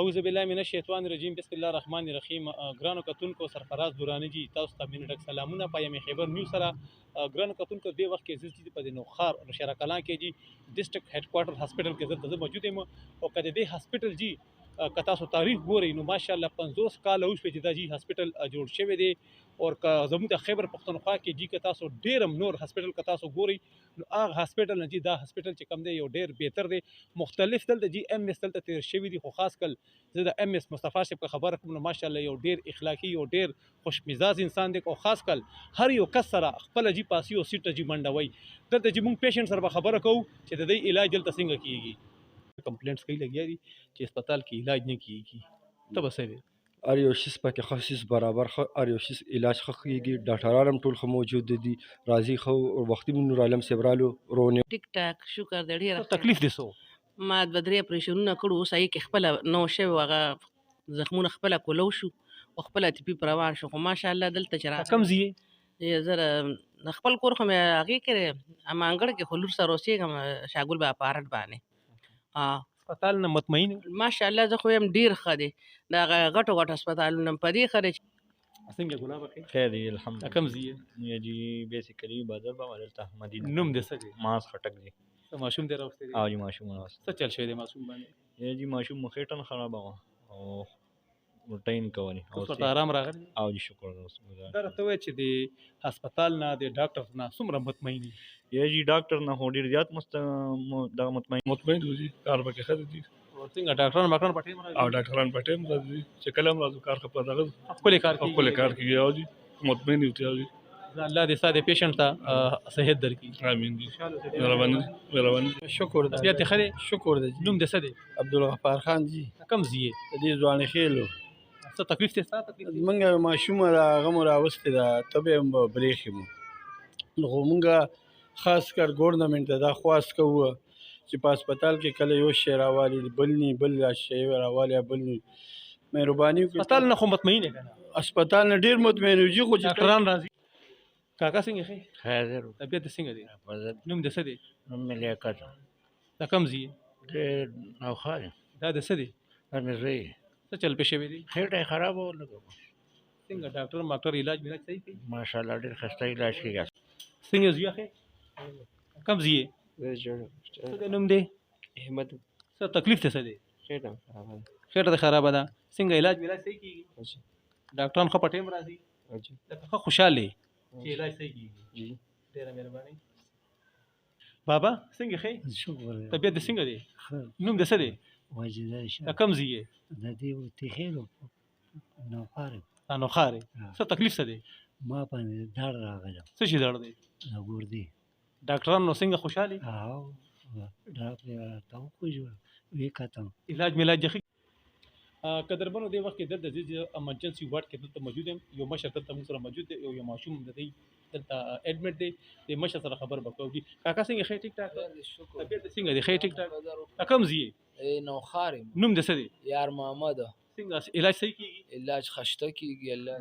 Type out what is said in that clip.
اعوذ بالله من الشیطان الرجیم بسم الله الرحمن الرحیم. ګرانو کتونکو سرفراز دورانی جی تاسو ته مینه ډک سلامونه پایم خیبر نیوز سره. ګرانو کتونکو د وخت کې زړه په نوخار نشره کلان کې جی ډیسټریکټ هډ کوارټر هاسپټل کې زه موجود یم او کله دې هاسپټل جی کتا سو تاریخ ګوري نو ماشاءالله 50 کال اوس په دا جی هاسپټل جوړ شوی دی او زموږ د خیبر پختونخوا کې جی کتا سو ډیر نور هاسپټل کتا سو ګوري نو هغه هاسپټل نه جی دا هاسپټل چې کم دی یو ډیر بهتر دی مختلف دلته جی ام اس دلته تیر شوی دی خو خاص کل زه د ام اس مصطفی صاحب خبره کوم نو ماشاءالله یو ډیر اخلاقی یو ډیر خوش مزاج انسان دی او خاص کل هر یو کس سره خپل جی پاسی او سیټ جی منډوي دلته جی موږ پیشنټ سره خبره کوو چې د دې علاج دلته څنګه کیږي کمپلینټس کوي لګیا دي چې هسپتال کې علاج نه کیږي ته بس دی هر یو شیز پکې خصیص برابر هر یو شیز علاج ښه کېږي ډاکټران هم ټول ښه موجود دي راځي ښه وختي نور عالم صاحب رالو رونې ټیک ټاک شکر دی ډېره تکلیف دي سو ما دوه درې اپریشنونه کړو اوس هغې کې خپله نو شوی هغه زخمونه خپله کولو شو او خپله طبي په روان شو خو ماشاءالله دلته چې کم ځي زه د خپل کور خو مې هغې کې امانګړ کې خو لور سره اوسېږم شاګل به اپارټ باندې هسپتال نه مطمئن ماشاءالله زه خو یم ډېر ښه دی د هغه غټو غټو هسپتالونه په دې ښه دی څنګه ګلاب اخی خیر دی الحمدلله کم ځي یا جی بیسیکلی بازار به ولته مدینه نوم دې څه دی ماس خټک دی ته ماشوم دې راوستي دی او جی ماشوم راوست څه چل شوی دی ماشوم باندې یا جی ماشوم مخېټن خراب و او روټین کوي اوس ورته آرام راغلی او جی شکر دا راته وایي چې د هسپتال نه د ډاکټر نه څومره مطمئن یا جی ډاکټر نه هو ډیر زیات دا مطمئن دي کار به کې خدای دي څنګه ډاکټران ماکران پټیم راځي او ډاکټران په ټیم راځي چې کله هم راځو کار خپل دغه خپل کار کوي خپل کار کوي او دي مطمئن دي او دي الله دې ساده پیشنټ ته صحت درکړي امين دي مهرباني شکر ده طبیعت خره شکر ده نوم دې څه دی عبدالغفار خان جی کم ځي د دې ځواني خېلو څه تکلیف ته څه تکلیف منګه ماشومه را غم راوستي ده تبه هم بریښي مو نو منګه خاص کر ګورنمنت دا خواست کوو چې په هسپتال کې کله یو شی راوالي بل شی راوالي بل مهرباني وکړئ هسپتال نه خو مطمئن کنه هسپتال نه ډیر مطمئن یو خو ډاکټران راځي کاکا څنګه خې خیر طبیعت څنګه دی نوم دې څه دی نوم مې لیاقت دا کم ځي ډېر نو خای دا د څه دی انا زی څه چل پېښې وي دي خېټه خراب و لګو څنګه ډاکټر ماکټر علاج میراج صحیح کوي ماشاءالله ډېر خسته علاج کیږي څنګه ځي خې کم ځي څه نوم دی احمد څه تکلیف ته څه دی خیټه خرابه خېټه خرابه ده څنګه علاج میراج صحیح کیږي ډاکټران خو په ټیم راځي ته خوشاله چې علاج صحیح کیږي جی ډېره مهرباني بابا څنګه خې شکر طبیعت څنګه دی نوم دې څه دی دا کم ځي د دې تخیلو نو خارې نو خارې څه تکلیف څه دی ما باندې دار راغله څه شي درد دی ګوردی ډاکټران نو څنګه خوشاله او ډاکټر تاو کو جو وی کاتم علاج میلاج جخي قدربنو دی وخت کې د ایمرجنسي وارډ کې دلته موجود یم یو مشر دلته موږ سره موجود دی یو ماشوم د دې دلته اډمټ دی د مشر سره خبر وکړو دي کاکا څنګه خې ټیک ټاک طبیعت څنګه دی خې ټیک ټاک کم زی نو خارم نوم د څه دی یار محمد څنګه علاج صحیح کیږي علاج خشته کیږي الله